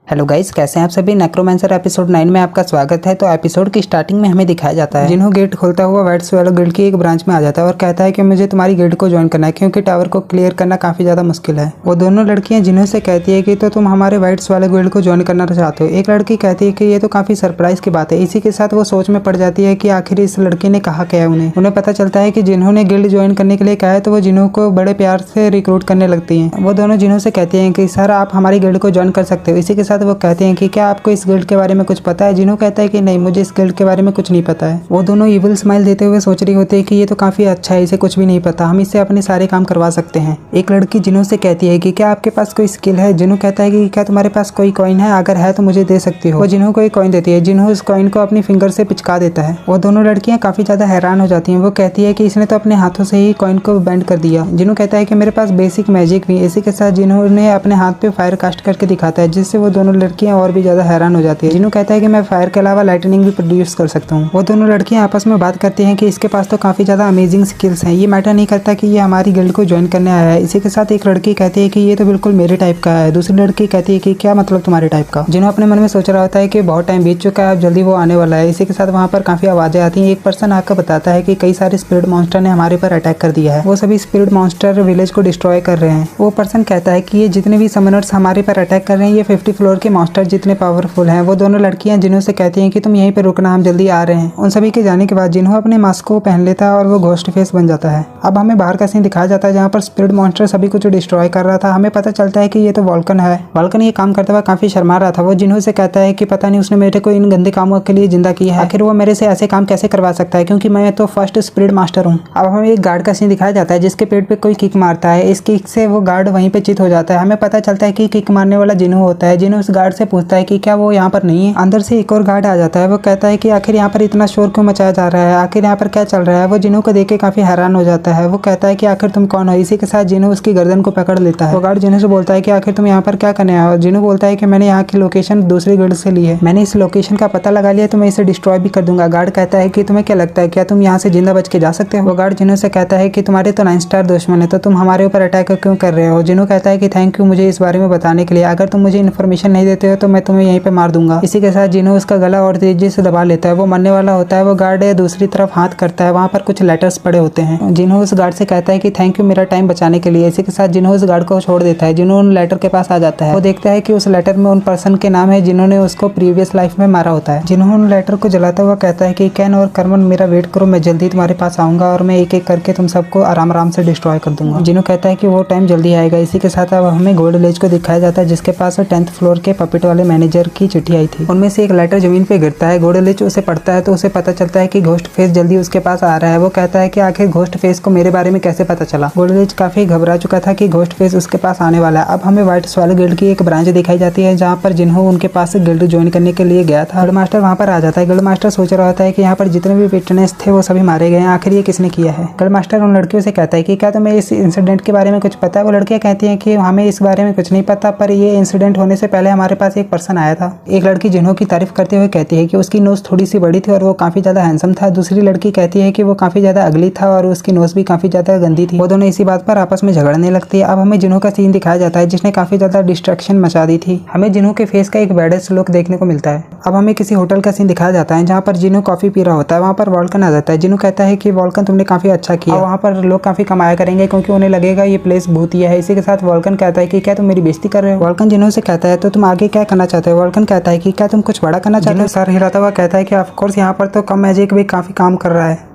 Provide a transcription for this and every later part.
Hello guys, कैसे हैं आप सभी। नेक्रोमेंसर एपिसोड 9 में आपका स्वागत है। तो एपिसोड की स्टार्टिंग में हमें दिखाया जाता है जिन्हों गेट खोलता हुआ व्हाइट स्वेलो गिल्ड की एक ब्रांच में आ जाता है और कहता है कि मुझे तुम्हारी गिल्ड को ज्वाइन करना है क्योंकि टावर को क्लियर करना काफी ज्यादा मुश्किल है। वो दोनों लड़कियां जिन्हों से कहती है कि तो तुम हमारे व्हाइट स्वेलो गिल्ड को ज्वाइन करना चाहते हो। एक लड़की कहती है कि ये तो काफी सरप्राइज की बात है। इसी के साथ वो सोच में पड़ जाती है कि आखिर इस लड़की ने कहा क्या है। उन्हें पता चलता है कि जिन्होंने गिल्ड ज्वाइन करने के लिए कहा है तो वो जिन्हों को बड़े प्यार से रिक्रूट करने लगती है। वो दोनों जिन्हों से कहती है कि सर आप हमारी गिल्ड को ज्वाइन कर सकते हो। इसी के साथ वो कहते हैं कि क्या आपको इस गिल्ड के बारे में कुछ पता है। जिन्हों कहता है कि नहीं, मुझे इस गिल्ड के बारे में कुछ नहीं पता है। वो दोनों इविल स्माइल देते हुए सोच रही होती है कि ये तो काफी अच्छा है, इसे कुछ भी नहीं पता, हम इससे अपने सारे काम करवा सकते हैं। एक लड़की जिन्हों से कहती है कि क्या आपके पास कोई स्किल है। जिन्हों कहता है कि क्या तुम्हारे पास कोई कॉइन है, अगर है तो मुझे दे सकती हो। वो जिन्हों को एक कॉइन देती है। जिन्हों उस कॉइन को अपनी फिंगर से पिचका देता है। वो दोनों लड़कियां काफी ज्यादा हैरान हो जाती हैं। वो कहती है कि इसने तो अपने हाथों से ही कॉइन को बेंड कर दिया। जिन्हों कहता है कि मेरे पास बेसिक मैजिक भी है। इसी के साथ जिन्होंने अपने हाथ पे फायर कास्ट करके दिखाता है, जिससे वो दोनों लड़कियां और भी ज्यादा हैरान हो जाती है। जिन्हों कहता है कि मैं फायर के अलावा लाइटनिंग भी प्रोड्यूस कर सकता हूँ। वो दोनों लड़कियां आपस में बात करती हैं कि इसके पास तो काफी ज्यादा अमेजिंग स्किल्स हैं, ये मैटर नहीं करता कि ये हमारी गिल्ड को ज्वाइन करने आया है। इसी के साथ एक लड़की कहती है कि ये तो बिल्कुल मेरे टाइप का है। दूसरी लड़की कहती है कि क्या मतलब तुम्हारे टाइप का। जिन्हों अपने मन में सोच रहा होता है कि बहुत टाइम बीत चुका है, अब जल्दी वो आने वाला है। इसी के साथ वहाँ पर काफी आवाजें आती हैं। एक पर्सन आकर बताता है कि कई सारे स्पिरिट मॉन्स्टर ने हमारे पर अटैक कर दिया है। वो सभी स्पिरिट मॉन्स्टर विलेज को डिस्ट्रॉय कर रहे हैं। वो पर्सन कहता है कि ये जितने भी समनर्स हमारे पर अटैक कर रहे हैं, ये 50 फ्लोर के मॉन्स्टर जितने पावरफुल हैं। वो दोनों लड़कियां जिन्हों से कहती हैं कि तुम यहीं पे रुकना, हम जल्दी आ रहे हैं। उन सभी के जाने के बाद जिन्हों अपने मास्क को पहन लेता है और वो घोस्ट फेस बन जाता है। अब हमें बाहर का सीन दिखाया जाता है जहाँ पर स्पिरिट मॉन्स्टर सभी कुछ डिस्ट्रॉय कर रहा था। हमें पता चलता है कि ये तो वॉल्कन है। वॉल्कन ये काम करते हुए काफी शर्मा रहा था। वो जिन्हों से कहता है कि पता नहीं उसने मेरे को इन गंदे कामों के लिए जिंदा किया है, आखिर वो मेरे से ऐसे काम कैसे करवा सकता है क्योंकि मैं तो फर्स्ट स्पिरिट मास्टर हूँ। अब हमें एक गार्ड का सीन दिखाया जाता है जिसके पेट पे कोई किक मारता है। इस किक से वो गार्ड वहीं पे चित हो जाता है। हमें पता चलता है कि किक मारने वाला जिन्हों होता है। जिन्हों उस गार्ड से पूछता है कि क्या वो यहाँ पर नहीं है। अंदर से एक और गार्ड आ जाता है। वो कहता है कि आखिर यहाँ पर इतना शोर क्यों मचाया जा रहा है, आखिर यहाँ पर क्या चल रहा है। वो जिन्हों को देख के काफी हैरान हो जाता है। वो कहता है कि आखिर तुम कौन हो। इसी के साथ जिन्हों उसकी गर्दन को पकड़ लेता है। वो गार्ड जिन्हों से बोलता है कि आखिर तुम यहाँ पर क्या करने आए हो। जिन्हों बोलता है कि मैंने यहाँ की लोकेशन दूसरी गिल्ड से ली है, मैंने इस लोकेशन का पता लगा लिया तो मैं इसे डिस्ट्रॉय भी कर दूंगा। गार्ड कहता है कि तुम्हें क्या लगता है, क्या तुम यहाँ से जिंदा बच के जा सकते हो। वो गार्ड जिन्हों से कहता है कि तुम्हारे तो 9 स्टार दुश्मन है, तो तुम हमारे ऊपर अटैक क्यों कर रहे हो। जिन्हों कहता है कि थैंक यू मुझे इस बारे में बताने के लिए, अगर तुम मुझे इन्फॉर्मेशन नहीं देते हो तो मैं तुम्हें यहीं पे मार दूंगा। इसी के साथ जिन्हों उसका गला और तेजी से दबा लेता है। वो मरने वाला होता है। वो गार्ड दूसरी तरफ हाथ करता है, वहाँ पर कुछ लेटर्स पड़े होते हैं। जिन्हों उस गार्ड से कहता है कि थैंक यू मेरा टाइम बचाने के लिए। इसी के साथ जिन्हों उस गार्ड को छोड़ देता है। जिन्हों उन लेटर के पास आ जाता है। वो देखता है कि उस लेटर में उन पर्सन के नाम है जिन्होंने उसको प्रीवियस लाइफ में मारा होता है। जिन्हों उन लेटर को जलाता हुआ कहता है कि कैन और कर्मन मेरा वेट करो, मैं जल्दी तुम्हारे पास आऊंगा और मैं एक एक करके तुम सबको आराम आराम से डिस्ट्रॉय कर दूंगा। जिन्हों कहता है कि वो टाइम जल्दी आएगा। इसी के साथ अब हमें गोल्ड विलेज को दिखाया जाता है जिसके पास 10th फ्लोर के पपेट वाले मैनेजर की चिट्ठी आई थी। उनमें से एक लेटर जमीन पे गिरता है। गोल्ड विलेज उसे पढ़ता है तो उसे पता चलता है कि घोस्ट फेस जल्दी उसके पास आ रहा है। वो कहता है कि आखिर घोस्ट फेस को मेरे बारे में कैसे पता चला। गोल्ड विलेज काफी घबरा चुका था कि घोस्ट फेस उसके पास आने वाला है। अब हमें व्हाइट स्वेलो गिल्ड की एक ब्रांच दिखाई जाती है जहाँ पर जिन्हों उनके पास गिल्ड ज्वाइन करने के लिए गया था। गिल्ड मास्टर वहाँ पर आ जाता है। गिल्ड मास्टर सोच रहा होता है कि यहाँ पर जितने भी विटनेस थे वो सभी मारे गए हैं, आखिर ये किसने किया है। गिल्ड मास्टर उन लड़कियों से कहता है कि क्या तुम्हें इस इंसिडेंट के बारे में कुछ पता है। वो लड़कियां कहती हैं कि हमें इस बारे में कुछ नहीं पता, पर ये इंसिडेंट होने से पहले हमारे पास एक पर्सन आया था। एक लड़की जिन्हों की तारीफ करते हुए कहती है कि उसकी नोज थोड़ी सी बड़ी थी और वो काफी ज्यादा हैंडसम था। दूसरी लड़की कहती है कि वो काफी ज्यादा अगली था और उसकी नोज भी काफी ज्यादा गंदी थी। वो दोनों इसी बात पर आपस में झगड़ने लगती है। अब हमें जिन्हों का सीन दिखाया जाता है जिसने काफी ज्यादा डिस्ट्रैक्शन मचा दी थी। हमें जिन्हों के फेस का एक बैडेस्ट लुक देखने को मिलता है। अब हमें किसी होटल का सीन दिखाया जाता है जहाँ पर जिन्हों कॉफी पी रहा होता है। वहाँ पर वॉल्कन आ जाता है। जिन्हों कहता है कि वॉल्कन तुमने काफी अच्छा किया, वहाँ पर लोग काफी कमाया करेंगे क्योंकि उन्हें लगेगा ये प्लेस भूतिया है। इसी के साथ वॉल्कन कहता है कि क्या तुम मेरी बेइज्जती कर रहे हो। वॉल्कन जिन्हों से कहता है तो तुम आगे क्या करना चाहते हो। वॉल्कन कहता है कि क्या तुम कुछ बड़ा करना चाहते हो। सर हिलाता हुआ कहता है कि ऑफ कोर्स यहाँ पर तो कम मैजिक भी काफी काम कर रहा है।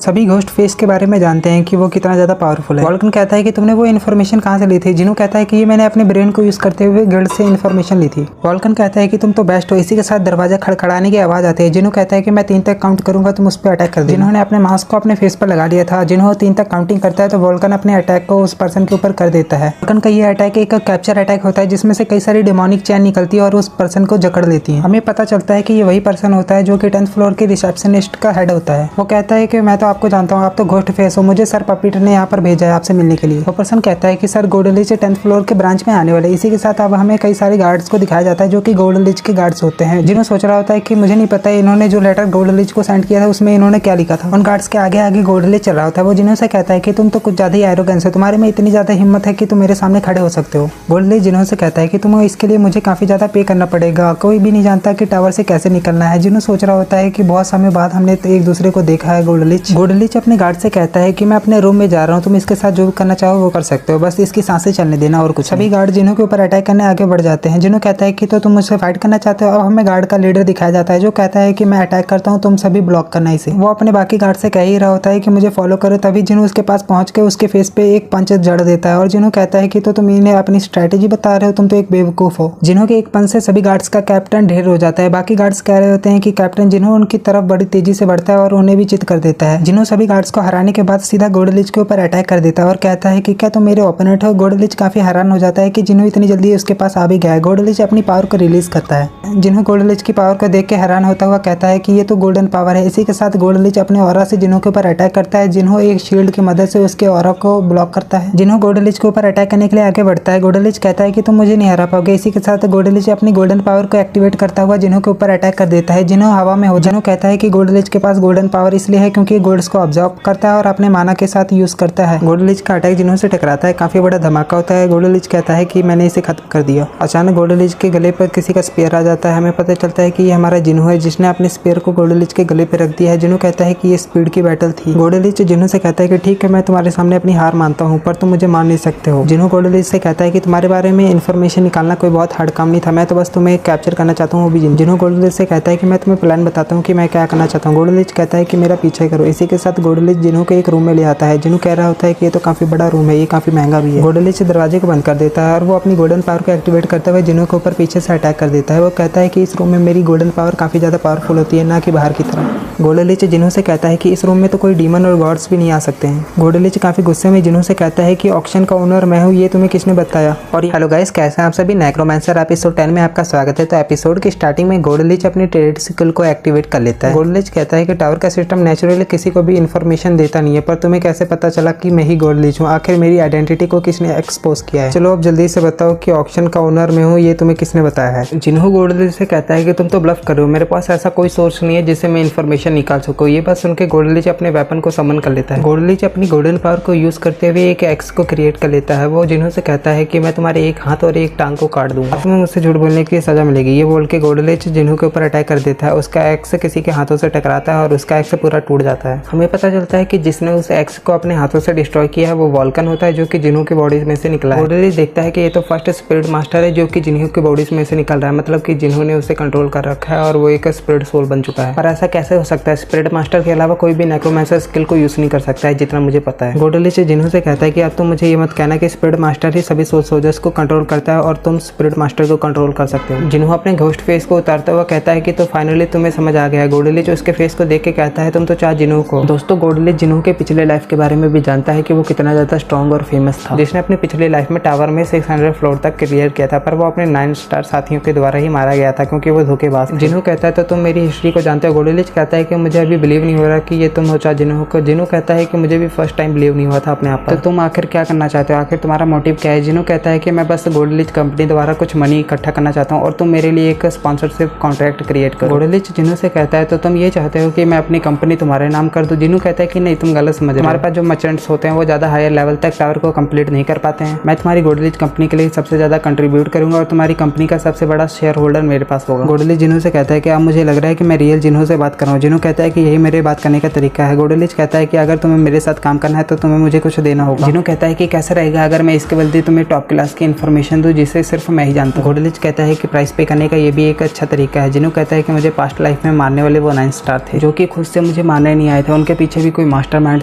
सभी घोस्ट फेस के बारे में जानते हैं कि वो कितना ज्यादा पावरफुल है। वॉल्कन कहता है कि तुमने वो इन्फॉर्मेशन कहाँ से ली थी। जिन्हों कहता है कि ये मैंने अपने ब्रेन को यूज करते हुए गिल्ड से इन्फॉर्मेशन ली थी। वॉल्कन कहता है कि तुम तो बेस्ट हो। इसी के साथ दरवाजा खड़खड़ाने की आवाज आती है। जिन्हों कहता है कि मैं 3 तक काउंट करूंगा, तुम उस पर अटैक कर दो। जिन्होंने अपने मास्क को अपने फेस पर लगा लिया था। जिन्हों 3 तक काउंटिंग करता है तो वॉल्कन अपने अटैक को उस पर्सन के ऊपर कर देता है। वॉल्कन का ये अटैक एक कैप्चर अटैक होता है जिसमें से कई सारी डेमोनिक चैन निकलती है और उस पर्सन को जकड़ लेती है। हमें पता चलता है कि ये वही पर्सन होता है जो कि 10th फ्लोर के रिसेप्शनिस्ट का हेड होता है। वो कहता है कि मैं तो आपको जानता हूँ, आप तो घोस्ट फेस हो, मुझे सर पपीटर ने यहाँ पर भेजा है आपसे मिलने के लिए। वो पर्सन कहता है कि सर गोल्डन लीच 10th फ्लोर के ब्रांच में आने वाले। इसी के साथ अब हमें कई सारे गार्ड्स को दिखाया जाता है जो कि गोल्डन लीच के गार्ड्स होते हैं, जिन्होंने सोच रहा होता है कि मुझे नहीं पता इन्होंने जो लेटर गोल्डन लीच को सेंड किया था उसमें इन्होंने क्या लिखा था। उन गार्ड्स के आगे आगे गोल्डन लीच चल रहा होता है। वो जिन्हों से कहता है कि तुम तो कुछ ज्यादा ही एरोगेंस है, तुम्हारे में इतनी ज्यादा हिम्मत है कि तुम मेरे सामने खड़े हो सकते हो। गोल्डन लीच जिन्हों से कहता है कि तुम इसके लिए मुझे काफी ज्यादा पे करना पड़ेगा, कोई भी नहीं जानता कि टावर से कैसे निकलना है। जिन्हों सोच रहा होता है कि बहुत समय बाद हमने एक दूसरे को देखा है। गोल्डन लीच अपने गार्ड से कहता है कि मैं अपने रूम में जा रहा हूँ, तुम इसके साथ जो करना चाहो वो कर सकते हो, बस इसकी सांसें चलने देना और कुछ। सभी गार्ड जिन्हों के ऊपर अटैक करने आगे बढ़ जाते हैं। जिन्हों कहता है कि तो तुम मुझसे फाइट करना चाहते हो। अब हमें गार्ड का लीडर दिखाया जाता है जो कहता है कि मैं अटैक करता हूँ, तुम सभी ब्लॉक करना इसे। वो अपने बाकी गार्ड से कह ही रहा होता है कि मुझे फॉलो करो, तभी जिन्हों उसके पास पहुंच के उसके फेस पे एक पंच जड़ देता है और जिन्हों कहता है कि तो तुम इन्हें अपनी स्ट्रेटेजी बता रहे हो, तुम तो एक बेवकूफ हो। जिन्हों के एक पंच से सभी गार्ड्स का कैप्टन ढेर हो जाता है। बाकी गार्ड्स कह रहे होते हैं कि कैप्टन जिन्हों उनकी तरफ बड़ी तेजी से बढ़ता है और उन्हें भी चित कर देता है। जिन्हों सभी गार्ड्स को हराने के बाद सीधा गोल्डन लीच के ऊपर अटैक कर देता है और कहता है कि क्या तुम मेरे ओपोनेंट हो। गोल्डन लीच काफी हैरान हो जाता है कि जिन्हों इतनी जल्दी उसके पास आ भी गया है। गोल्डन लीच अपनी पावर को रिलीज करता है। जिन्हों गोल्डन लीच की पावर को देख के हैरान होता हुआ कहता है कि ये तो गोल्डन पावर है। इसी के साथ गोल्डन लीच अपने ऑरा से जिन्हों के ऊपर अटैक करता है। जिन्हों एक शील्ड की मदद से उसके ऑरा को ब्लॉक करता है। जिन्हों गोल्डन लीच के ऊपर अटैक करने के लिए आगे बढ़ता है। गोल्डन लीच कहता है कि तुम मुझे नहीं हरा पाओगे। इसी के साथ गोल्डन लीच अपनी गोल्डन पावर को एक्टिवेट करता हुआ जिन्हों के ऊपर अटैक कर देता है। जिन्हों हवा में हो। जिन्हों कहता है कि गोल्डन लीच के पास गोल्डन पावर इसलिए है क्योंकि गोल्ड्स को ऑब्जर्व करता है और अपने माना के साथ यूज करता है। गोल्डन लीच का अटैक जिन्हों से टकराता है, काफी बड़ा धमाका होता है। गोल्डन लीच कहता है कि मैंने इसे खत्म कर दिया। अचानक गोल्डन लीच के गले पर किसी का स्पेयर आ जाता है। हमें पता चलता है कि ये हमारा जिन्हों है जिसने अपने स्पेयर को गोल्डन लीच के गले पर रख दिया है। जिन्हों कहता है कि ये स्पीड की बैटल थी। गोल्डन लीच जिन्हों से कहता है कि ठीक है, मैं तुम्हारे सामने अपनी हार मानता हूँ, पर तुम मुझे मान नहीं सकते हो। जिन्हों गोल्डन लीच से कहता है कि तुम्हारे बारे में इन्फॉर्मेशन निकालना कोई बहुत हार्ड काम नहीं था, मैं तो बस तुम्हें कैप्चर करना चाहता हूँ, वो भी जिन्हों गोल्डन लीच से कहता है कि मैं तुम्हें प्लान बताता हूँ कि मैं क्या करना चाहता हूँ। गोल्डन लीच कहता है कि मेरा पीछे करो। इसी के साथ गोल्डन लीच जिन्हों के एक रूम में ले आता है। जिन्हों कह रहा होता है कि ये तो काफी बड़ा रूम है, ये काफी महंगा भी है। गोल्डन लीच दरवाजे को बंद कर देता है और वो अपनी गोल्डन पावर को एक्टिवेट करते हुए जिन्हों के ऊपर पीछे से अटैक कर देता है। वो कहता है कि इस रूम में मेरी गोल्डन पावर काफी ज्यादा पावरफुल होती है, ना कि बाहर की तरह। गोल्डन लीच जिन्हों से कहता है कि इस रूम में तो कोई डीमन और गॉड्स भी नहीं आ सकते हैं। गोल्डन लीच काफी गुस्से में जिन्हों से कहता है कि ऑक्शन का ओनर मैं हूँ, ये तुम्हें किसने बताया। और हेलो गाइस, कैसे हैं आप सभी। नेक्रोमैंसर एपिसोड 10 में आपका स्वागत है। तो एपिसोड की स्टार्टिंग में गोल्डन लीच अपनी ट्रेड स्किल को एक्टिवेट कर लेता है। गोल्डन लीच कहता है कि टावर का सिस्टम नेचुरली किसी को भी इन्फॉर्मेशन देता नहीं है, पर तुम्हें कैसे पता चला कि मैं ही गोल्डन लीच हूँ। आखिर मेरी आइडेंटिटी को किसने एक्सपोज किया है। चलो अब जल्दी से बताओ कि ऑक्शन का ओनर मैं हूँ, ये तुम्हें किसने बताया है। जिन्हों गोल्डन लीच से कहता है कि तुम तो ब्लफ कर रहे हो, मेरे पास ऐसा कोई सोर्स नहीं है जिससे मैं इन्फॉर्मेशन निकाल सकूँ। ये बात सुनकर गोल्डन लीच अपने वेपन को समन कर लेता है। गोल्डन लीच अपनी गोल्डन पावर को यूज करते हुए एक एक्स को क्रिएट कर लेता है। वो जिन्हों से कहता है कि मैं तुम्हारे एक हाथ और एक टांग को काट दूंगा, तुम्हें मुझसे झूठ बोलने की सजा मिलेगी। ये बोल के गोल्डन लीच जिन्हों के ऊपर अटैक कर देता है। उसका एक्स किसी के हाथों से टकराता है और उसका एक्स पूरा टूट जाता है। हमें पता चलता है कि जिसने उस एक्स को अपने हाथों से डिस्ट्रॉय किया है वो वॉल्कन होता है, जो कि जिन्हों की बॉडी में से निकला है। गोल्डन लीच देखता है कि ये तो फर्स्ट स्पिरिट मास्टर है जो कि जिन्हों की बॉडी में से निकल रहा है, मतलब कि जिन्होंने उसे कंट्रोल कर रखा है और वो एक स्पिरिट सोल बन चुका है। पर ऐसा कैसे हो सकता है। स्पिरिट मास्टर के अलावा कोई भी नेक्रोमैंसर स्किल को यूज नहीं कर सकता है, जितना मुझे पता है। गोल्डन लीच जिन्हों से कहता है कि अब तुम मुझे ये मत कहना कि स्पिरिट मास्टर ही सभी सोल सोल्जर्स को कंट्रोल करता है और तुम स्पिरिट मास्टर को कंट्रोल कर सकते हो। जिन्हों अपने घोस्ट फेस को उतारता हुआ कहता है कि तो फाइनली तुम्हें समझ आ गया है। गोल्डन लीच उसके फेस को देख के कहता है तुम तो चार जिन्हों को। दोस्तों गोल्डन लीच जिन्हों के पिछले लाइफ के बारे में भी जानता है कि वो कितना ज्यादा स्ट्रॉन्ग और फेमस था, जिसने अपनी पिछली लाइफ में टावर में 600 फ्लोर तक क्लियर किया था, पर वो अपने 9 स्टार साथियों के द्वारा ही मारा गया था क्योंकि वो धोखेबाज। जिन्हों कहता है तो तुम मेरी हिस्ट्री को जानते हो। गोल्डन लीच कहता है कि मुझे अभी बिलीव नहीं हो रहा कि ये तुम हो चार जिन्हों को। जिन्हों कहता है कि मुझे भी फर्स्ट टाइम बिलीव नहीं हुआ था अपने आप पर। तो तुम आखिर क्या करना चाहते हो, आखिर तुम्हारा मोटिव क्या है। जिन्हों कहता है कि मैं बस गोल्डन लीच कंपनी द्वारा कुछ मनी इकट्ठा करना चाहता हूँ और तुम मेरे लिए एक स्पॉन्सरशिप कॉन्ट्रैक्ट क्रिएट करो। गोल्डन लीच जिन्हों से कहता है तो तुम ये चाहते हो कि मैं अपनी कंपनी तुम्हारे नाम कर दूं। जिन्हों कहता है कि नहीं, तुम गलत समझ रहे हो। तुम्हारे पास जो मर्चेंट्स होते हैं वो ज्यादा हायर लेवल तक टावर को कंप्लीट नहीं कर पाते हैं। मैं तुम्हारी गोल्डन लीच कंपनी के लिए सबसे ज्यादा कंट्रीब्यूट करूंगा और तुम्हारी कंपनी का सबसे बड़ा शेयर होल्डर मेरे पास होगा। गोल्डन लीच जिन्हों से कहता है कि अब मुझे लग रहा है कि मैं रियल जिन्हों से बात कर रहा हूँ। जिन्हों कहता है कि यही मेरे बात करने का तरीका है। गोल्डन लीच कहता है कि अगर तुम्हें मेरे साथ काम करना है तो तुम्हें मुझे कुछ देना होगा। जिन्हों कहता है कि कैसे रहेगा अगर मैं इसके बदले तुम्हें टॉप क्लास की इन्फॉर्मेशन दूं जिसे सिर्फ मैं ही जानता हूं। गोल्डन लीच कहता है कि प्राइस पे करने का ये भी एक अच्छा तरीका है। जिन्हों कहता है कि मुझे पास्ट लाइफ में मारने वाले वो 9 स्टार थे जो कि खुद से मुझे मारने नहीं आए थे। उनके पीछे भी कोई मास्टरमाइंड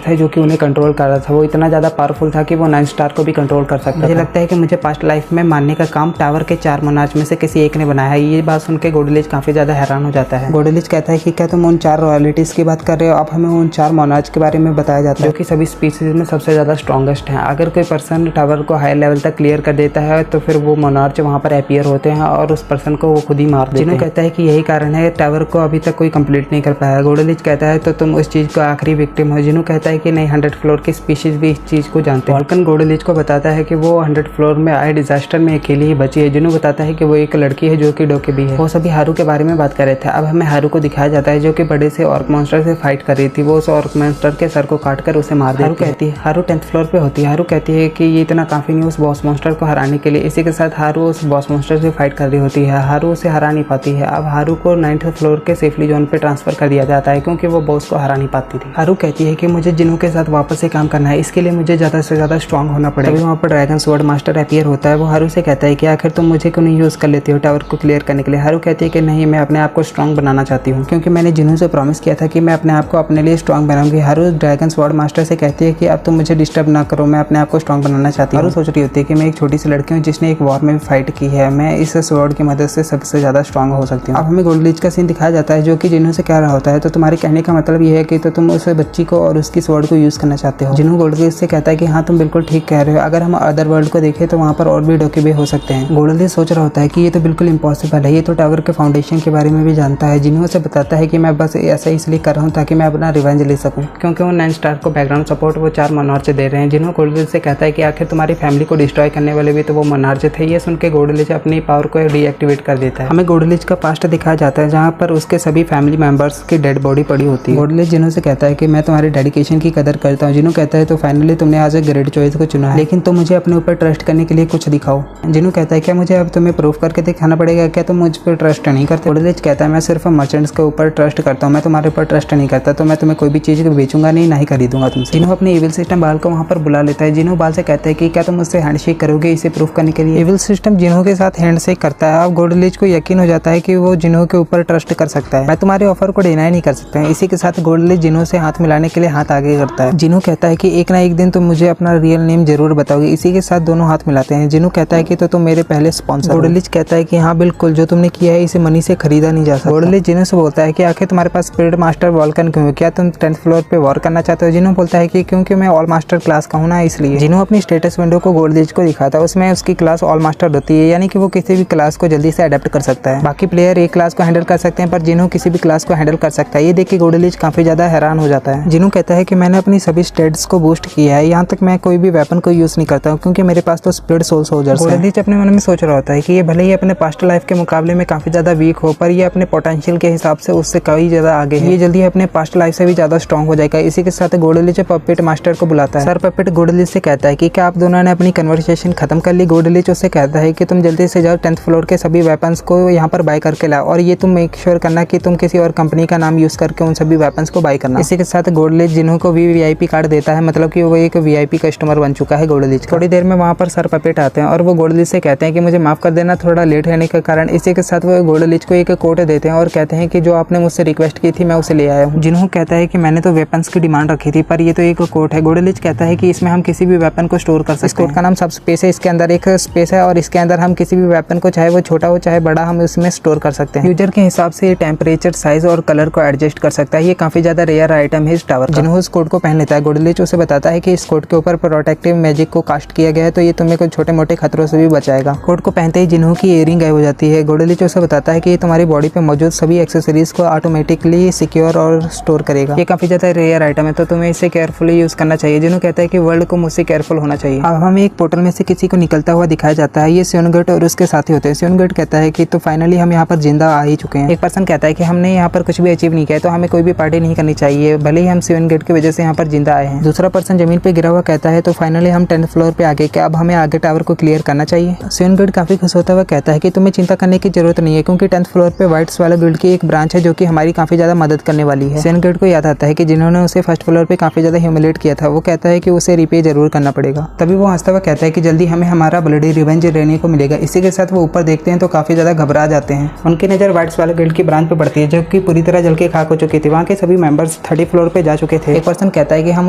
था जो कि उन्हें कंट्रोल कर रहा था। वो इतना ज्यादा पावरफुल था कि वो 9 स्टार को भी कंट्रोल कर सकता था। मुझे लगता है कि मुझे पास्ट लाइफ में मारने का काम टावर के 4 मोनार्च में से किसी एक ने बनाया है। ये बात सुनकर गोल्डन लीच काफी ज्यादा हैरान हो जाता है। गोल्डन लीच कहता है कि क्या तुम उन 4 रॉयल्टीज की बात कर रहे हो। अब हमें उन 4 मोनार्च के बारे में बताया जाता है जो कि सभी स्पीसीज में सबसे ज्यादा स्ट्रॉन्गेस्ट हैं। अगर कोई पर्सन टावर को हाई लेवल तक क्लियर कर देता है तो फिर वो मोनार्च वहाँ पर अपीयर होते हैं और उस पर्सन को वो खुद ही मार देते हैं। जिन्हों कहता है कि यही कारण है टावर को अभी तक कोई कंप्लीट नहीं कर पाया। गोल्डन लीच कहता है तो तुम उस चीज का आखिरी विक्टिम हो। जिन्हों कहता है कि नहीं 100 फ्लोर की स्पीशीज भी इस चीज को जानते हैं। वॉल्कन गोल्डलिच को बताता है कि वो 100 फ्लोर में आए डिजास्टर में अकेली ही बची है। जिन्हों बताता है कि वो एक लड़की है जो कि डोके भी है। वो सभी हारू के बारे में बात कर रहे थे। अब हमें हारू को दिखाया जाता है जो कि बड़े से ऑर्क मॉन्स्टर से फाइट कर रही थी। वो उस ऑर्क मॉन्स्टर के सर को काटकर उसे मार देती है। हारू कहती है, हारू 10th फ्लोर पे होती है। हारू कहती है कि ये इतना काफी नहीं उस बॉस मॉन्स्टर को हराने के लिए। इसी के साथ हारू उस बॉस मॉन्स्टर से फाइट कर रही होती है। हारू उसे हरा नहीं पाती है। अब हारू को 9th फ्लोर के सेफली जोन पे ट्रांसफर कर दिया जाता है क्योंकि वो बॉस को हरा नहीं पाती थी। हारू कहती है कि मुझे जिन्हों के साथ वापस से काम करना है, इसके लिए मुझे ज्यादा से ज्यादा स्ट्रांग होना पड़ेगा। तभी वहाँ पर ड्रैगन स्वॉर्ड मास्टर अपीयर होता है। वो हारू से कहता है कि आखिर तुम मुझे क्यों नहीं यूज कर लेती हो टावर को क्लियर करने के लिए। हारू कहती है कि नहीं, मैं अपने आप को स्ट्रांग बनाना चाहती हूँ क्योंकि मैंने जिन्हों से प्रॉमिस किया था कि मैं अपने आप को अपने लिए स्ट्रांग बनाऊंगी। हारू ड्रैगन स्वॉर्ड मास्टर से कहती है कि अब तुम मुझे डिस्टर्ब ना करो, मैं अपने आप को स्ट्रांग बनाना चाहती हूँ। हारू सोच रही होती है कि मैं एक छोटी सी लड़की हूँ जिसने एक वॉर में भी फाइट की है, मैं इस स्वॉर्ड की मदद से सबसे ज्यादा स्ट्रांग हो सकती हूँ। अब हमें गोल्डलिच का सीन दिखाया जाता है जो कि जिन्हों से कह रहा होता है, तो तुम्हारे कहने का मतलब ये है कि तो तुम उस बच्ची को और उसकी स्वॉर्ड को यूज करना चाहते हो। जिन्हों गोल्डलिच से कहता है कि हाँ तुम बिल्कुल ठीक कह रहे हो, अगर हम अदर वर्ल्ड को देखें तो वहाँ पर और भी डोके भी हो सकते हैं। गोल्डलिच सोच रहा होता है कि ये तो बिल्कुल इम्पॉसिबल है, ये तो टावर के फाउंडेशन के बारे में भी जानता है। जिन्हों से बताता है कि मैं बस ऐसा इसलिए कर रहा हूँ ताकि मैं अपना रिवेंज ले सकूँ क्योंकि वो 9 स्टार को बैकग्राउंड सपोर्ट वो 4 मोनार्च दे रहे हैं। जिन्हों गोल्डलिच से कहता है कि आखिर तुम्हारी फैमिली को डिस्ट्रॉय करने वाले भी तो वो मोनार्च थे। ये सुन के गोल्डलिच अपनी पावर को डीएक्टिवेट कर देता है। हमें गोल्डलिच का पास्ट दिखाया जाता है जहाँ पर उसके सभी फैमिली मेंबर्स की डेड बॉडी पड़ी होती है। गोल्डलिच जिन्हों से कहता है कि मैं तुम्हारे डेडिकेशन की कदर करता हूँ। जिन्हों कहता है तो फाइनली तुमने आज एक ग्रेट चॉइस को चुना है, लेकिन तुम मुझे अपने ऊपर ट्रस्ट करने के लिए कुछ दिखाओ। जिन्हों कहता है क्या मुझे अब तुम्हें प्रूफ करके दिखाना पड़ेगा, क्या तुम मुझ पर ट्रस्ट नहीं करते। गोल्डलिच कहता है मैं सिर्फ मर्चेंट्स के ऊपर ट्रस्ट करता हूँ, मैं तुम्हारे ऊपर ट्रस्ट नहीं करता, तो मैं तुम्हें कोई भी चीज बेचूंगा नहीं, ना ही खरीदूंगा तुमसे। जिन्हों अपने इविल सिस्टम बाल को वहाँ पर बुला लेता है। जिन्हों बाल से कहता है कि क्या तुम मुझसे हैंडशेक करोगे इसे प्रूफ करने के लिए। इविल सिस्टम जिन्हों के साथ हैंडशेक करता है। अब गोल्डलिच को यकीन हो जाता है कि वो जिन्हों के ऊपर ट्रस्ट कर सकता है, मैं तुम्हारे ऑफर को डिनाई नहीं कर सकता। इसी के साथ गोल्डलिच जिन्हों से हाथ मिलाने के लिए हाथ आगे करता है। जिन्हों कहता है कि एक ना एक दिन तुम मुझे अपना रियल नेम जरूर बताओगे। इसी के साथ दोनों हाथ मिलाते हैं। जिन्हों कहता है कि तो तुम मेरे पहले स्पॉन्सर। गोल्डलिच कहता है कि हाँ बिल्कुल, जो तुमने किया है इसे मनी से खरीदा नहीं जा सकता। गोल्डलिच जिन्हों से बोलता है कि आखिर तुम्हारे पास स्पिरिट मास्टर वॉल्कन क्यों है, क्या तुम 10th फ्लोर पे वॉर करना चाहते हो। जिन्हों बोलता है कि क्योंकि मैं ऑल मास्टर क्लास का हूँ ना, इसलिए। जिन्हों अपनी स्टेटस विंडो को गोल्डलिच को दिखाता है, उसमें उसकी क्लास ऑल मास्टर होती है, यानी कि वो किसी भी क्लास को जल्दी से अडेप्ट कर सकता है। बाकी प्लेयर एक क्लास को हैंडल कर सकते हैं पर जिन्हों किसी भी क्लास को हैंडल कर सकता है। ये देख के गोल्डलिच काफी ज्यादा हैरान हो जाता है। जिन्हों कहता है कि मैंने अपनी सभी स्टेट्स को बूस्ट किया है, यहाँ तक मैं कोई भी वेपन को यूज नहीं करता हूँ क्योंकि मेरे पास तो स्पिरिट सोल सोल्जर्स हैं। गोल्डलिच अपने मन में सोच रहा होता है कि ये भले ही अपने पास्ट लाइफ के मुकाबले में काफी ज्यादा वीक हो, पर ये अपने पोटेंशियल के हिसाब से उससे कई ज्यादा आगे है। ये जल्दी अपने पास्ट लाइफ से भी ज्यादा स्ट्रांग हो जाएगा। इसी के साथ गोल्डलिच पपेट मास्टर को बुलाता है। सर पपेट गोल्डलिच से कहता है कि क्या आप दोनों ने अपनी कन्वर्सेशन खत्म कर ली। गोल्डलिच उससे कहता है कि तुम जल्दी से जाओ 10th फ्लोर के सभी वेपन्स को यहाँ पर बाय करके लाओ, और ये तुम मेक श्योर करना कि तुम किसी और कंपनी का नाम यूज करके उन सभी वेपन्स को बाय करना। इसी के साथ गोल्डलिच जिन्हों को VIP कार्ड देता है, मतलब कि वो एक VIP कस्टमर बन चुका है गोल्डलिच। थोड़ी देर में वहाँ पर सर पपेट आते हैं और वो गोल्डलिच से कहते हैं कि मुझे माफ कर देना थोड़ा लेट होने के कारण। इसी के साथ वो गोल्डलिच को एक कोट देते हैं और कहते हैं कि जो आपने मुझसे रिक्वेस्ट की थी मैं उसे ले आया हूँ। जिन्हों कहता है कि मैंने तो वेपन्स की डिमांड रखी थी, पर ये तो एक कोट है। गोल्डलिच कहता है कि इसमें हम किसी भी वेपन को स्टोर कर सकते हैं। इस कोट का नाम सब स्पेस है। इसके अंदर एक स्पेस है और इसके अंदर हम किसी भी वेपन को, चाहे वो छोटा हो चाहे बड़ा, हम उसमें स्टोर कर सकते हैं। यूजर के हिसाब से ये टेम्परेचर, साइज और कलर को एडजस्ट कर सकता है। ये काफी ज्यादा रेयर आइटम है इस टावर। जिन्हों इस कोट को पहन लेता है, गोल्डलिच उसे बताता है कि इस कोट के ऊपर प्रोटेक्टिव मैजिक को कास्ट किया गया है, तो ये तुम्हें कुछ छोटे मोटे खतरों से भी बचाएगा। कोट को पहनते ही जिन्हों की इयरिंग गायब हो जाती है। गोल्डलिच उसे बताता है कि ये तुम्हारी बॉडी पे मौजूद सभी एक्सेसरीज को ऑटोमेटिकली सिक्योर और स्टोर करेगा। ये काफी ज्यादा रेयर आइटम है, तो तुम्हें इसे केयरफुली यूज करना चाहिए। जिन्हों कहता है कि वर्ल्ड को मुझसे केयरफुल होना चाहिए। अब हमें एक पोर्टल में से किसी को निकलता हुआ दिखाया जाता है। ये सियोनगेट और उसके साथी होते हैं। सियोनगेट कहता है कि तो फाइनली हम यहाँ पर जिंदा आ ही चुके हैं। एक पर्सन कहता है कि हमने यहाँ पर कुछ भी अचीव नहीं किया, तो हमें कोई भी पार्टी नहीं करनी चाहिए, भले ही हम सियोनगेट की वजह से यहाँ पर जिंदा आए हैं। दूसरा पर्सन जमीन पे गिरा हुआ कहता है तो फाइनली हम 10th फ्लोर पे आ गए, क्या अब हमें आगे टावर को क्लियर करना चाहिए। सियोनगेट काफी खुश होता हुआ कहता है कि तुम्हें चिंता करने की जरूरत नहीं है क्योंकि 10th फ्लोर पे व्हाइट स्वालो गिल्ड की एक ब्रांच है जो कि हमारी काफी ज्यादा मदद करने वाली है। सियोनगेट को याद आता है कि जिन्होंने उसे 1st फ्लोर पे काफी ज्यादा ह्यूमिलेट किया था, वो कहता है कि उसे रिपे जरूर करना पड़ेगा। तभी वो हंसता हुआ कहता है कि जल्दी हमें हमारा ब्लडी रिवेंज लेने को मिलेगा। इसी के साथ वो ऊपर देखते हैं तो काफी ज्यादा घबरा जाते हैं। उनकी नजर व्हाइट स्वालो गिल्ड की ब्रांच पे पड़ती है जो कि पूरी तरह जल के खाक हो चुकी थी। वहाँ के सभी मेंबर्स 30 फ्लोर पे जा चुके थे। एक पर्सन कहता है कि हम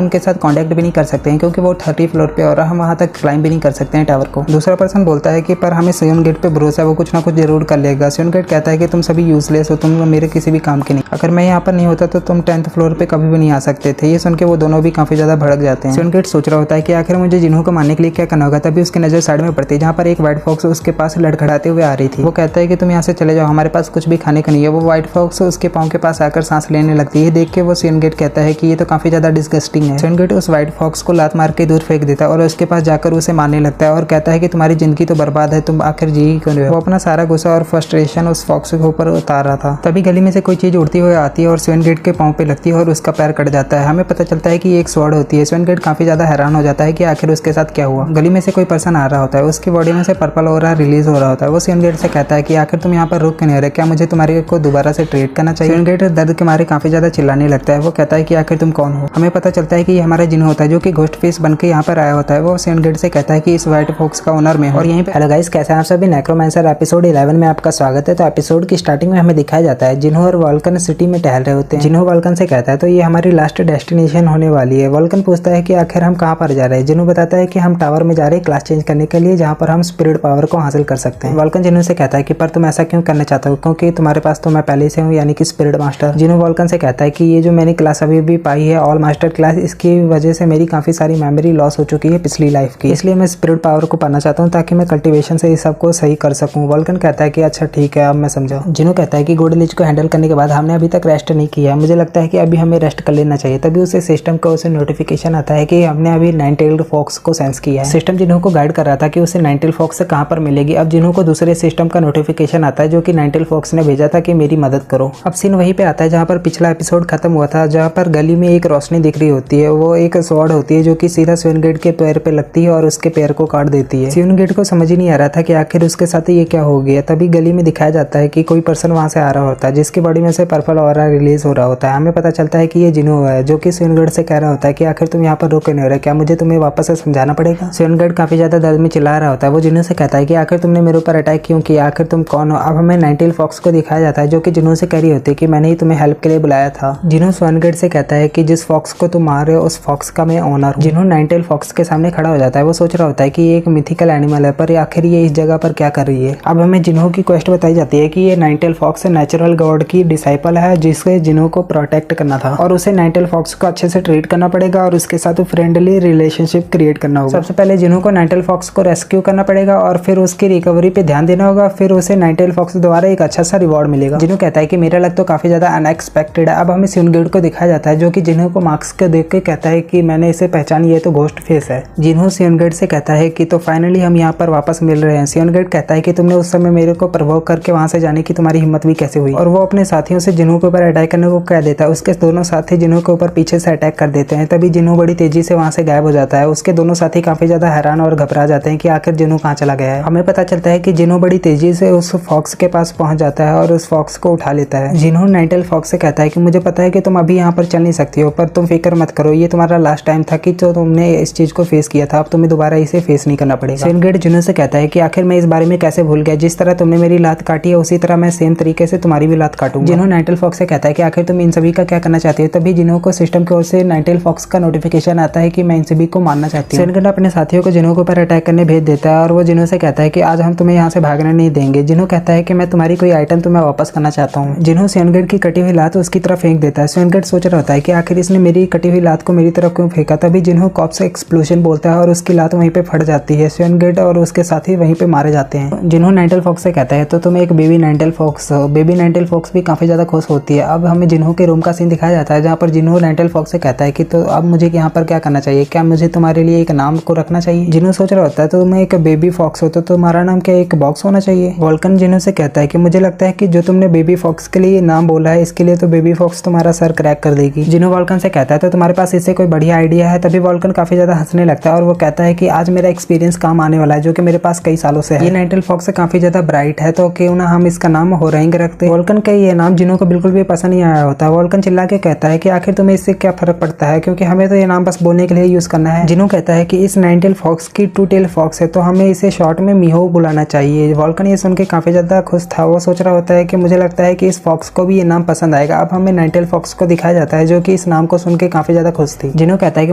उनके साथ कांटेक्ट भी नहीं कर सकते हैं क्योंकि वो 30 फ्लोर पे और हम वहाँ तक क्लाइंब भी नहीं कर सकते हैं टावर को। दूसरा पर्सन बोलता है कि पर हमें सियोनगेट पे भरोसा है, वो कुछ ना कुछ जरूर कर लेगा। सियोनगेट कहता है कि तुम सभी यूजलेस हो, तुम मेरे किसी भी काम के नहीं, अगर मैं यहाँ पर नहीं होता तो तुम 10th फ्लोर पे कभी भी नहीं आ सकते थे। ये सुन के वो दोनों भी काफी ज्यादा भड़क जाते हैं। सियोनगेट सोच रहा होता है कि आखिर मुझे जिन्हों को मारने के लिए क्या करना होगा। तभी उसकी नजर साइड में पड़ती है जहाँ पर एक व्हाइट फॉक्स उसके पास लड़खड़ाते हुए आ रही थी। वो कहता है कि तुम यहाँ से चले जाओ, हमारे पास कुछ भी खाने का नहीं है। वो व्हाइट फॉक्स उसके पाँव के पास आकर सांस लेने लगती है। देख के वो वो सियनगेट कहता है कि ये तो काफी ज्यादा डिस्गस्टिंग है। सियनगेट उस व्हाइट फॉक्स को लात मार के दूर फेंक देता है और उसके पास जाकर उसे मारने लगता है और कहता है कि तुम्हारी जिंदगी तो बर्बाद है, तुम आखिर जी ही क्यों रहे हो। वो अपना सारा गुस्सा और फ्रस्ट्रेशन उस फॉक्स के ऊपर उतार रहा था। तभी गली में से कोई चीज उड़ती हुई आती है और सियनगेट के पांव पे लगती है और उसका पैर कट जाता है। हमें पता चलता है कि ये एक स्वॉर्ड होती है। सियनगेट काफी ज्यादा हैरान हो जाता है कि आखिर उसके साथ क्या हुआ। गली में से कोई पर्सन आ रहा होता है, उसकी बॉडी में से पर्पल ऑरा रिलीज हो रहा होता है। वो सियनगेट से कहता है कि आखिर तुम यहाँ पर रुक क्यों नहीं रहे, क्या मुझे तुम्हारे को दोबारा से ट्रीट करना चाहिए। सियनगेट दर्द के मारे काफी ज्यादा चिल्लाने लगता है। वो कहता है कि आखिर तुम कौन हो। हमें पता चलता है कि ये हमारा जिन्हो होता है जो कि घोस्ट फेस बनकर यहाँ पर आया होता है। वो सियनगेट से कहता है कि इस व्हाइट फॉक्स का ओनर मैं हूं। और यहीं पे हेलो गाइस, कैसे हैं आप सभी। नेक्रोमैंसर एपिसोड 11 में आपका स्वागत है। तो एपिसोड की स्टार्टिंग में हमें दिखाया जाता है जिन्हो और वॉल्कन सिटी में टहल रहे होते हैं। जिन्हो वॉल्कन से कहता है तो ये हमारी लास्ट डेस्टिनेशन होने वाली है। वॉल्कन पूछता है कि आखिर हम कहाँ पर जा रहे हैं। जिन्हो बताता है कि हम टावर में जा रहे हैं क्लास चेंज करने के लिए, जहाँ पर हम स्पिरिट पावर को हासिल कर सकते हैं। वॉल्कन जिन्हो से कहता है कि पर तुम ऐसा क्यों करना चाहते हो, क्योंकि तुम्हारे पास तो मैं पहले से हूँ, यानी कि स्पिरिट मास्टर। जिन्हो वॉल्कन से कहता है कि ये जो मैंने क्लास अभी भी पाई है, ऑल मास्टर क्लास, इसकी वजह से मेरी काफी सारी मेमोरी लॉस हो चुकी है पिछली लाइफ की, इसलिए मैं स्पिरिट पावर को पाना चाहता हूँ ताकि मैं कल्टीवेशन से इस सब को सही कर सकूँ। वॉल्कन कहता है कि अच्छा ठीक है, अब मैं समझा। जिन्हो कहता है कि गोल्ड लीच को हैंडल करने के बाद हमने अभी तक रेस्ट नहीं किया है, मुझे लगता है कि अभी हमें रेस्ट कर लेना चाहिए। तभी उसे सिस्टम को उसे नोटिफिकेशन आता है कि हमने अभी नाइन टेल्ड फॉक्स को सेंस किया है। सिस्टम जिन्हो को गाइड कर रहा था कि उसे नाइन टेल्ड फॉक्स से कहाँ पर मिलेगी। अब जिन्हो को दूसरे सिस्टम का नोटिफिकेशन आता है जो कि नाइन टेल्ड फॉक्स ने भेजा था कि मेरी मदद करो। अब सीन वहीं पे आता है जहाँ पर पिछला एपिसोड खत्म हुआ था, जहाँ पर गली में एक रोशनी दिख रही होती है। वो एक स्वॉर्ड होती है जो कि सीधा सियनगेट के पैर पे लगती है और उसके पैर को काट देती है। सियनगेट को समझ ही नहीं आ रहा था कि आखिर उसके साथ ये क्या हो गया। तभी गली में दिखाया जाता है कि कोई पर्सन वहां से आ रहा होता है जिसकी बॉडी में से पर्पल ऑरा रिलीज हो रहा होता है। हमें पता चलता है कि ये जिन्हो है जो कि सियनगेट से कह रहा होता है कि आखिर तुम यहाँ पर रुक नहीं रहे, क्या मुझे तुम्हें वापस से समझाना पड़ेगा। सियनगेट काफी ज्यादा दर्द में चिल्ला रहा होता है। वो जिन्हो से कहता है कि आखिर तुमने मेरे ऊपर अटैक क्यों किया, आखिर तुम कौन हो। अब हमें नाइन टेल्ड फॉक्स को दिखाया जाता है जो कि जिन्हो से कह रही होती है कि मैंने ही तुम्हें हेल्प के लिए बुलाया था। जिन्हो सियनगेट से कहता है कि जिस फॉक्स को तुम मार रहे हो उस फॉक्स का मैं ओनर हूँ। जिन्हो नाइन टेल्ड फॉक्स के सामने खड़ा हो जाता है। वो सोच रहा होता है कि ये एक मिथिकल एनिमल है, पर आखिर ये इस जगह पर क्या कर रही है। अब हमें जिन्हो की क्वेस्ट बताई जाती है कि ये nine tailed fox natural god की डिसाइपल है जिससे जिन्हो को प्रोटेक्ट करना था और उसे नाइन टेल्ड फॉक्स को अच्छे से ट्रीट करना पड़ेगा और उसके साथ फ्रेंडली रिलेशनशिप क्रिएट करना होगा। सबसे पहले जिन्हो को नाइन टेल्ड फॉक्स को रेस्क्यू करना पड़ेगा और फिर उसकी रिकवरी पे ध्यान देना होगा। फिर उसे नाइन टेल्ड फॉक्स द्वारा एक अच्छा सा रिवॉर्ड मिलेगा। जिन्हो कहता है कि मेरा लक तो काफी ज्यादा अनएक्सपेक्टेड है। अब हमें सियनगेट को दिखाया जाता है जो कि जिन्हो को मार्क्स को देख के कहता है कि मैंने इसे पहचान, ये तो घोस्ट फेस है। जिन्हो सियनगेट से कहता है कि तो फाइनली हम यहाँ पर वापस मिल रहे हैं। सियनगेट कहता है कि तुमने उस समय मेरे को प्रवोक करके वहां से जाने की तुम्हारी हिम्मत भी कैसे हुई। और वो अपने साथियों से जिन्हो के ऊपर अटैक करने को कह देता है। उसके दोनों साथी जिन्हो के ऊपर पीछे से अटैक कर देते हैं। तभी जिन्हो बड़ी तेजी से वहां से गायब हो जाता है। उसके दोनों साथी काफी ज्यादा हैरान और घबरा जाते हैं कि आखिर जिन्हो कहाँ चला गया है। हमें पता चलता है कि जिन्हो बड़ी तेजी से उस फॉक्स के पास पहुंच जाता है और उस फॉक्स को उठा लेता है। जिन्हो नाइन टेल्ड फॉक्स से कहता है कि मुझे पता है कि तुम अभी यहाँ पर चल नहीं सकती हो, पर तुम फिक्र मत करो, ये तुम्हारा लास्ट टाइम था कि जो तुमने इस चीज को फेस किया था, अब तुम्हें दोबारा इसे फेस नहीं करना पड़ेगा। सियनगेट जिन्हो से कहता है कि आखिर मैं इस बारे में कैसे भूल गया, जिस तरह तुमने मेरी लात काटी है उसी तरह मैं सेम तरीके से तुम्हारी भी लात काटूंगा। जिन्हो नाइन टेल्ड फॉक्स से कहता है कि आखिर तुम इन सभी का क्या करना चाहती हो। तभी जिन्हो को सिस्टम की ओर से नाइन टेल्ड फॉक्स का नोटिफिकेशन आता है कि मैं इन सभी को मारना चाहती हूँ। सियनगेट अपने साथियों को जिन्हो के ऊपर अटैक करने भेज देता है और वो जिन्हो से कहता है कि आज हम तुम्हें यहाँ से भागने नहीं देंगे। जिन्हो कहता है कि मैं तुम्हारी कोई आइटम तुम्हें वापस करना चाहता हूँ। जिन्हो सियनगेट की कटी हुई लात उसकी तरफ फेंक देता है। सियनगेट सोच रहा होता है कि आखिर इसने मेरी कटी हुई लात को मेरी तरफ क्यों फेंका। तभी जिन्हो कॉप्स एक्सप्लोजन बोलता है और उसकी लात वहीं पे फट जाती है। सियनगेट और उसके साथी वहीं पे मारे जाते हैं। जिन्हो नाइन टेल्ड फॉक्स से कहता है तो तुम एक बेबी नाइन टेल्ड फॉक्स हो। बेबी नाइन टेल्ड फॉक्स भी काफी ज्यादा खुश होती है। अब हमें जिन्हो के रूम का सीन दिखाया जाता है जहाँ पर जिन्हो नाइन टेल्ड फॉक्स से कहता है कि तो अब मुझे यहाँ पर क्या करना चाहिए, क्या मुझे तुम्हारे लिए एक नाम को रखना चाहिए। जिन्हो सोच रहा होता है तो तुम एक बेबी फॉक्स हो तो तुम्हारा नाम क्या एक बॉक्स होना चाहिए। वॉल्कन जिन्हो से कहता है कि मुझे लगता है कि जो तुमने बेबी फॉक्स के लिए नाम बोला है इसके लिए तो बेबी फॉक्स तुम्हारा सर क्रैक कर देगी। जिन्हो वॉल्कन से कहता है तो तुम्हारे पास इससे कोई बढ़िया आइडिया है। तभी वॉल्कन काफी ज्यादा हंसने लगता है और वो कहता है कि आज मेरा एक्सपीरियंस काम आने वाला है जो कि मेरे पास कई सालों से है। ये नाइन टेल्ड फॉक्स से काफी ज्यादा ब्राइट है तो क्यों ना हम इसका नाम होरांग रखते। वॉल्कन का ये नाम जिन्हो को बिल्कुल भी पसंद नहीं आया होता। वॉल्कन चिल्ला के कहता है कि आखिर तुम्हें इससे क्या फर्क पड़ता है, क्योंकि हमें तो ये नाम बस बोलने के लिए यूज करना है। जिन्हो कहता है कि इस नाइन टेल्ड फॉक्स की टू टेल्ड फॉक्स है तो हमें इसे शॉर्ट में मिहो बुलाना चाहिए। वॉल्कन ये सुन के काफी ज्यादा खुश था। वो सोच रहा होता है कि मुझे लगता है कि इस फॉक्स को भी ये नाम पसंद आएगा। अब हमें नाइन टेल्ड फॉक्स को दिखाया जाता है जो कि इस नाम को सुन के काफी ज्यादा खुश थी। जिन्हो कहता है कि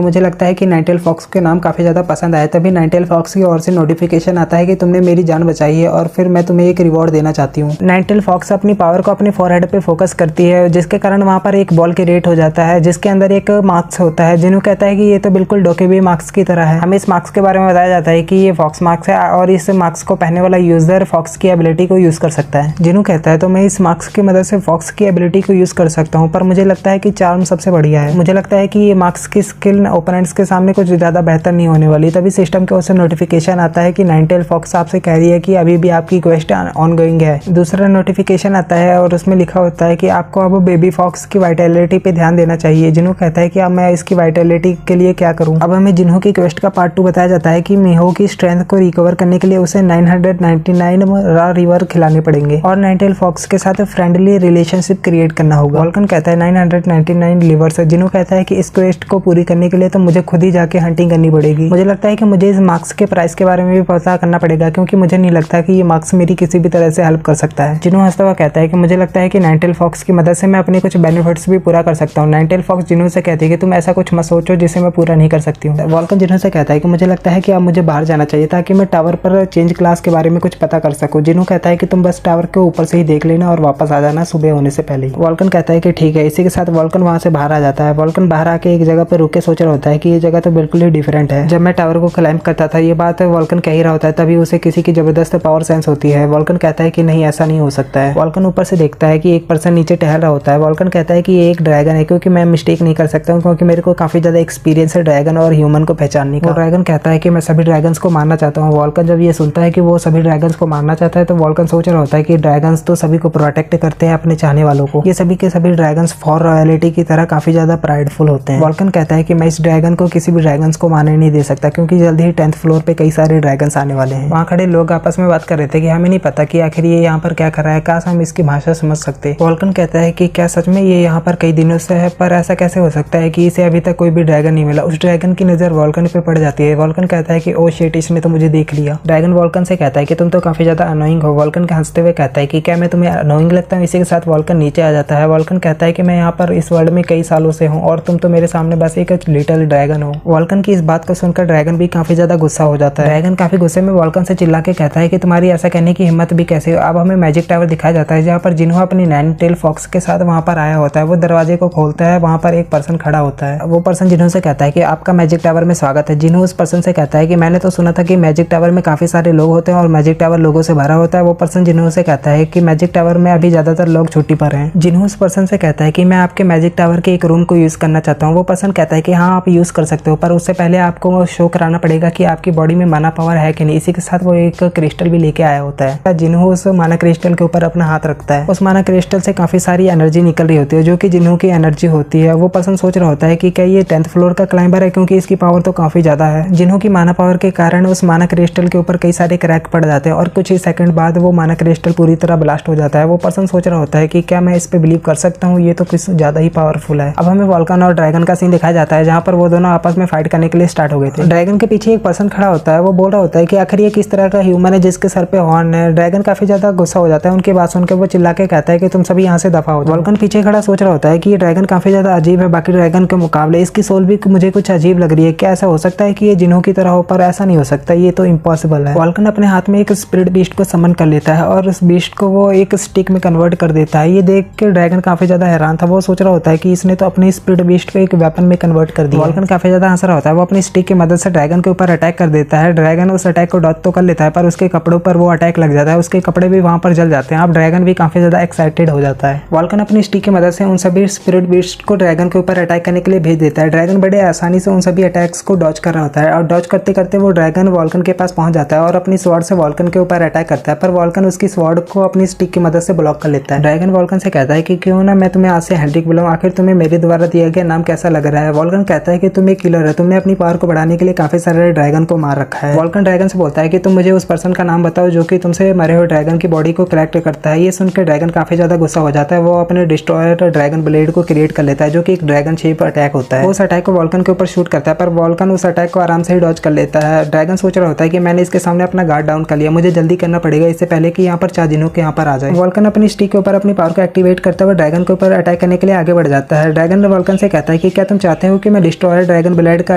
मुझे लगता है कि नाइन टेल्ड फॉक्स के नाम काफी ज्यादा पसंद आया। तभी नाइन टेल्ड फॉक्स की ओर से नोटिफिकेशन आता है कि तुमने मेरी जान बचाई है और फिर मैं तुम्हें एक रिवॉर्ड देना चाहती हूँ। नाइन टेल्ड फॉक्स अपनी पावर को अपने फोरहेड पे फोकस करती है जिसके कारण वहाँ पर एक बॉल क्रिएट हो जाता है जिसके अंदर एक मार्क्स होता है। जिन्हो कहता है कि ये तो बिल्कुल डोकेबी मार्क्स की तरह है। हमें इस मार्क्स के बारे में बताया जाता है कि ये फॉक्स मार्क्स है और इस मार्क्स को पहनने वाला यूजर फॉक्स की एबिलिटी को यूज कर सकता है। जिन्हो कहता है तो मैं इस मार्क्स की मदद से फॉक्स की एबिलिटी को यूज कर सकता हूँ, पर मुझे लगता है कि चार्म सबसे बढ़िया है। मुझे लगता है कि ये मार्क्स की स्किल ओपोनेंट्स के सामने कुछ ज्यादा बेहतर नहीं होने वाली। तभी सिस्टम के ओर से नोटिफिकेशन आता है कि नाइनटेल फॉक्स आपसे कह रही है कि अभी भी आपकी क्वेस्ट ऑनगोइंग है। दूसरा नोटिफिकेशन आता है और उसमें लिखा होता है कि आपको अब बेबी फॉक्स की वाइटैलिटी पे ध्यान देना चाहिए। जिन्हों कहता है कि अब मैं इसकी वाइटैलिटी के लिए क्या करूं। अब हमें जिन्हों की क्वेस्ट का पार्ट 2 बताया जाता है कि मिहो की स्ट्रेंथ को रिकवर करने के लिए उसे 999 रॉ रिवर खिलाने पड़ेंगे और नाइनटेल फॉक्स के साथ फ्रेंडली रिलेशनशिप क्रिएट करना होगा। वॉल्कन कहता है 999 लिवर्स। जिन्हों कहता है कि इस क्वेस्ट को पूरी करने के लिए तो मुझे खुद ही जाके हंटिंग करनी पड़ेगी। मुझे लगता है कि मुझे इस मार्क्स के प्राइस के बारे में भी पता करना पड़ेगा, क्योंकि मुझे नहीं लगता कि ये मार्क्स मेरी किसी भी तरह से हेल्प कर सकता है। जिन्हों हंसता हुआ कहता है कि मुझे लगता है कि नाइनटेल फॉक्स की मदद से मैं अपने कुछ बेनिफिट्स भी पूरा कर सकता हूँ। नाइनटेल फॉक्स जिन्हों से कहती है कि तुम ऐसा कुछ मत सोचो जिसे मैं पूरा नहीं कर सकती हूँ। वॉल्कन जिन्हों से कहता है कि मुझे लगता है कि अब मुझे बाहर जाना चाहिए ताकि मैं टावर पर चेंज क्लास के बारे में कुछ पता कर सकूं। जिन्हों कहता है कि तुम बस टावर के ऊपर से ही देख लेना और वापस आ जाना सुबह होने से पहले। वॉल्कन कहता है कि ठीक है। इसी के साथ वॉल्कन वहां से बाहर आ जाता है। वॉल्कन बाहर आके एक जगह पर रुक के सोच रहा होता है कि ये जगह तो बिल्कुल ही डिफरेंट है। जब मैं टावर को क्लाइंब करता था, ये बात वॉल्कन कह ही रहा होता है, तभी उसे किसी की जबरदस्त पावर सेंस होती है। वॉल्कन कहता है कि नहीं, ऐसा नहीं हो सकता है। वॉल्कन ऊपर से देखता है कि एक पर्सन नीचे टहल रहा होता है। वॉल्कन कहता है कि ये एक ड्रैगन है, क्योंकि मैं मिस्टेक नहीं कर सकता हूँ, क्योंकि मेरे को काफी ज्यादा एक्सपीरियंस है ड्रैगन और ह्यूमन को पहचानने का। ड्रैगन कहता है कि मैं सभी ड्रैगन्स को मारना चाहता हूँ। वॉल्कन जब ये सुनता है कि वो सभी ड्रैगन्स को मारना चाहता है, तो वॉल्कन सोच रहा होता है कि ड्रैगन्स तो सभी को प्रोटेक्ट करते हैं अपने चाहने वालों को। ये सभी के सभी ड्रैगन्स फॉर रॉयलिटी की तरह काफी ज्यादा प्राइडफुल होते हैं। वॉल्कन कहता है कि मैं इस ड्रैगन को किसी भी ड्रैगन्स को मारने नहीं दे सकता, क्योंकि जल्दी ही 10th फ्लोर पे कई सारे ड्रैगन्स आने वाले हैं। वहाँ खड़े लोग आपस में बात कर रहे थे कि हमें नहीं पता कि आखिर ये यहाँ पर क्या कर रहा है, काश हम इसकी भाषा समझ सकते। वॉल्कन कहता है कि क्या सच में ये यहाँ पर कई दिनों से है, पर ऐसा कैसे हो सकता है कि इसे अभी तक कोई भी ड्रैगन नहीं मिला। उस ड्रैगन की नजर वॉल्कन पे पड़ जाती है। वॉल्कन कहता है कि ओ शिट, इसने तो मुझे देख लिया। ड्रैगन वॉल्कन से कहता है कि तुम तो काफी ज्यादा अनोइंग हो। वॉल्कन के हंसते हुए कहता है कि क्या मैं तुम्हें अनोइंग लगता हूँ। इसी के साथ वॉल्कन नीचे आ जाता है। वॉल्कन कहता है कि मैं यहाँ पर इस वर्ल्ड में कई सालों से हूँ और तुम तो मेरे सामने बस एक लिटिल ड्रैगन हो। वॉल्कन की इस बात को सुनकर ड्रैगन भी काफी ज्यादा गुस्सा हो जाता है। ड्रैगन काफी गुस्से में वॉल्कन से चिल्ला के कहता है कि तुम्हारी ऐसा कहने की हिम्मत भी कैसे। अब हमें मैजिक टावर दिखाया जाता है, जहाँ पर जिन्हों अपनी नाइनटेल फॉक्स के साथ वहाँ पर आया होता है। वो दरवाजे को खोलता है, वहाँ पर एक पर्सन खड़ा होता है। वो पर्सन जिन्हों से कहता है कि आपका मैजिक टावर में स्वागत है। जिन्हों उस पर्सन से कहता है कि मैंने तो सुना था कि मैजिक टावर में काफी सारे लोग होते हैं और मैजिक टावर लोगों से भरा होता है। वो पर्सन जिन्हों से कहता है कि मैजिक टावर में अभी ज्यादातर लोग छुट्टी पर हैं। जिन्हों उस पर्सन से कहता है कि मैं आपके मैजिक टावर के एक रूम को यूज करना चाहता हूँ। वो पर्सन कहता है कि हाँ, आप यूज कर सकते हो, पर उससे पहले आपको शो कराना पड़ेगा कि आपकी बॉडी में माना पावर है कि नहीं। इसी के साथ वो एक क्रिस्टल भी लेके आया होता है। जिन्हों उस माना क्रिस्टल के ऊपर अपना हाथ रखता है। उस माना क्रिस्टल से काफी सारी एनर्जी निकल रही होती है, जो कि जिन्हों की एनर्जी होती है। वो पर्सन सोच रहा होता है कि क्या ये 10th फ्लोर का क्लाइंबर है, क्योंकि इसकी पावर तो काफी ज्यादा है। जिन्हों की माना पावर के कारण उस माना क्रिस्टल के ऊपर कई सारे क्रैक पड़ जाते हैं और कुछ ही सेकंड बाद वो माना क्रिस्टल पूरी तरह ब्लास्ट हो जाता है। वो पर्सन सोच रहा होता है कि क्या मैं इस पे बिलीव कर सकता हूँ, ये तो कुछ ज्यादा ही पावरफुल है। अब हमें वॉल्कन और ड्रैगन का सीन दिखाया जाता है, जहाँ पर वो दोनों आपस में फाइट करने के लिए स्टार्ट हो गए थे। ड्रैगन के पीछे एक पर्सन खड़ा होता है। वो बोल रहा होता है कि आखिर ये किस तरह का ह्यूमन है जिसके सर पे हॉर्न है। ड्रैगन काफी ज्यादा गुस्सा हो जाता है। उनकी बात सुनकर वो चिल्ला के कहता है कि तुम सभी यहाँ से दफा हो। वॉल्कन पीछे खड़ा सोच रहा होता है कि ये ड्रैगन काफी ज्यादा अजीब है बाकी ड्रैगन के मुकाबले। इसकी सोल भी मुझे कुछ अजीब लग रही है। क्या ऐसा हो सकता है कि ये जिन्हों की तरह हो, पर ऐसा नहीं हो सकता, ये तो इम्पॉसिबल है। वॉल्कन अपने हाथ में एक स्पिरिट बीस्ट को समन कर लेता है और उस बीस्ट को वो एक स्टिक में कन्वर्ट कर देता है। ये देख के ड्रैगन काफी ज्यादा हैरान था। वो सोच रहा होता है कि इसने तो अपने स्पिरिट बीस्ट को एक वेपन में कन्वर्ट कर दिया। वॉल्कन काफी ज्यादा हंस रहा होता है। वो अपनी स्टिक की मदद से ड्रैगन के ऊपर अटैक कर देता है। ड्रैगन उस अटैक को डॉच तो कर लेता है, पर उसके कपड़ों पर वो अटैक लग जाता है। उसके कपड़े भी वहां पर जल जाते हैं। अब ड्रैगन भी काफी ज्यादा एक्साइटेड हो जाता है। वॉल्कन अपनी स्टिक की मदद से उन सभी स्पिरिट बीस्ट को ड्रैगन के ऊपर अटैक करने के लिए भेज देता है। ड्रैगन बड़े आसानी से उन सभी अटैक्स को डॉच कर रहा होता है और डॉच करते करते वो ड्रैगन वॉल्कन के पास पहुंच जाता है और अपनी स्वॉर्ड से वॉल्कन के ऊपर अटैक करता है, पर वॉल्कन उसकी स्वॉर्ड को अपनी स्टिक की मदद से ब्लॉक कर लेता है। ड्रैगन वॉल्कन से कहता है कि क्यों ना मैं तुम्हें आज से हेनरिक बुलाऊं, आखिर तुम्हें मेरे द्वारा दिया गया नाम कैसा लग रहा है। वॉल्कन कहता है कि तुम एक किलर है, तुमने अपनी पावर को बढ़ाने के लिए काफी सारे ड्रैगन को मार रखा है। वॉल्कन ड्रैगन से बोलता है कि तुम मुझे उस पर्सन का नाम बताओ जो कि तुमसे मरे हुए ड्रैगन की बॉडी को कलेक्ट करता है। ये सुनकर ड्रैगन काफी ज्यादा गुस्सा हो जाता है। वो अपने डिस्ट्रॉयर ड्रैगन ब्लेड को क्रिएट कर लेता है, जो कि एक ड्रैगन शेप अटैक होता है। उस अटैक को वॉल्कन के ऊपर शूट करता है, पर वॉल्कन उस अटैक को आराम से ही डॉज कर लेता है। ड्रैगन सोच रहा होता है कि मैंने इसके सामने अपना गार्ड डाउन कर लिया, मुझे जल्दी करना पड़ेगा इससे पहले कि यहाँ पर चाजिनों के यहाँ पर आ जाए। वॉल्कन अपनी स्टिक के ऊपर अपनी पावर को एक्टिवेट करता हुआ ड्रैगन के ऊपर अटैक करने के लिए आगे बढ़ जाता है। ड्रैगन वॉल्कन से कहता है कि क्या तुम चाहते हो कि मैं डिस्ट्रॉयर ड्रैगन ब्लेड का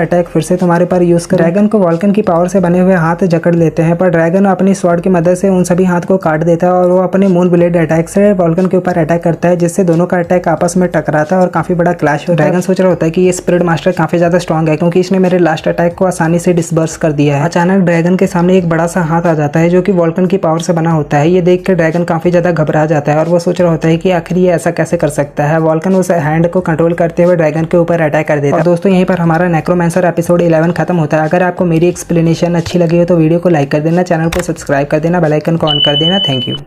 अटैक फिर से तुम्हारे पर यूज करूं। ड्रैगन को वॉल्कन की पावर से बने हुए हाथ जकड़ लेते हैं, पर ड्रैगन अपनी स्वॉर्ड की मदद से उन सभी हाथ को काट देता है और वो अपने मून ब्लेड अटैक से वॉल्कन के ऊपर अटैक करता है, जिससे दोनों का अटैक आपस में टकराता है और काफी बड़ा क्लैश होता है। ड्रैगन सोच रहा होता है कि ये स्पिरिट मास्टर काफी ज्यादा स्ट्रॉन्ग है, क्योंकि इसने मेरे लास्ट अटैक को आसानी से डिसबर्स कर दिया है। अचानक ड्रैगन के सामने एक बड़ा सा हाथ आ जाता है, जो कि वॉल्कन की पावर से बना होता है। ये देख कर ड्रैगन काफी ज्यादा घबरा जाता है और वो सोच रहा होता है कि आखिर ये ऐसा कैसे कर सकता है। वॉल्कन उस हैंड को कंट्रोल करते हुए ड्रैगन के ऊपर अटैक कर देता है। दोस्तों यहीं पर हमारा नेक्रोमैंसर एपिसोड 11 खत्म होता है। अगर आपको मेरी एक्सप्लेनेशन अच्छी लगी हो तो वीडियो को लाइक कर देना, चैनल को सब्सक्राइब कर देना, बेल आइकन को ऑन कर देना। Thank you.